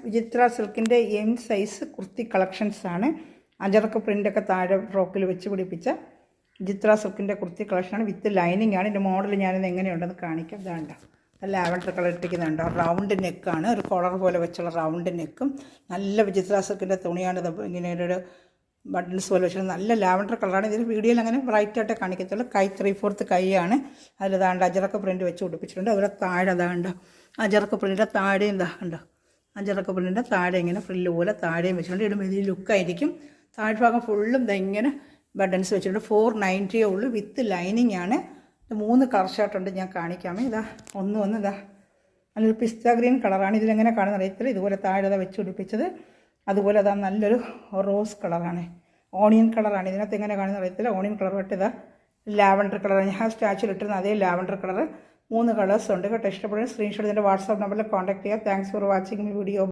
വിചിത്ര സിൽക്കിൻ്റെ M size kurti കളക്ഷൻസാണ്. അജറക്ക് പ്രിൻ്റൊക്കെ താഴെ ഫ്രോക്കിൽ വെച്ച് പിടിപ്പിച്ച വിചിത്ര സിൽക്കിൻ്റെ കുർത്തി കളക്ഷനാണ്. വിത്ത് ലൈനിങ് ആണ്. ഇതിൻ്റെ മോഡൽ ഞാനിത് എങ്ങനെയുണ്ടെന്ന് കാണിക്കാം. ഇതാണ്ട ലാവൻഡർ കളർ ഇട്ടിക്കുന്നുണ്ടോ, റൗണ്ട് നെക്കാണ്, ഒരു കോളർ പോലെ വെച്ചുള്ള റൗണ്ട് നെക്കും. നല്ല വിചിത്ര സിൽക്കിൻ്റെ തുണിയാണ്. ഇത് ഇങ്ങനെ ഒരു ബട്ടൺസ് പോലെ വെച്ചിട്ട് നല്ല ലാവൻഡർ കളറാണ്. ഇതിൽ വീഡിയോയിൽ അങ്ങനെ ബ്രൈറ്റായിട്ട് കാണിക്കത്തുള്ളൂ. കൈ 3/4 കൈയാണ്. അതിൽ ഇതാണ്ട് അജറക്ക് പ്രിൻ്റ് വെച്ച് പിടിപ്പിച്ചിട്ടുണ്ട്. അതുപോലെ താഴെ അതാണ്ട് അജറക്ക് പ്രിൻ്റിൻ്റെ താഴെയും ഇതാ കണ്ടോ, അജറക്ക് പ്രിൻ്റിൻ്റെ താഴെ ഇങ്ങനെ ഫ്രില്ല് പോലെ താഴെയും വെച്ചിട്ടുണ്ട്. ഇടുമ്പോൾ ഇതിൽ ലുക്കായിരിക്കും. താഴ്ഭാഗം ഫുള്ളും ഇതാ ഇങ്ങനെ ബട്ടൺസ് വെച്ചിട്ടുണ്ട്. 490 ഉള്ളൂ. വിത്ത് ലൈനിങ് ആണ്. 3 കളർ ഷർട്ടുണ്ട്, ഞാൻ കാണിക്കാമേ. ഇതാ ഒന്ന് ഇതാ നല്ലൊരു പിസ്ത ഗ്രീൻ കളറാണ്. ഇതിലെങ്ങനെ കാണുന്ന അറിയത്തില്ല. ഇതുപോലെ താഴെ ഇതാ വെച്ച് പിടിപ്പിച്ചത്. അതുപോലെ അതാ നല്ലൊരു റോസ് കളറാണ്, ഓണിയൻ കളറാണ്. ഇതിനകത്ത് എങ്ങനെ കാണുന്ന അറിയത്തില്ല. ഓണിയൻ കളർ തൊട്ട് ഇതാ ലാവൻഡർ കളർ, ഞാൻ സ്റ്റാച്ചുവിൽ ഇട്ടിരുന്ന അതേ ലാവൻഡർ കളർ. 3 കളേഴ്സ് ഉണ്ട് കേട്ടോ. ഇഷ്ടപ്പെടുന്ന സ്ക്രീൻഷോട്ട് ഇതിൻ്റെ വാട്സാപ്പ് നമ്പറിൽ കോൺടാക്ട് ചെയ്യുക. Thanks for watching my video.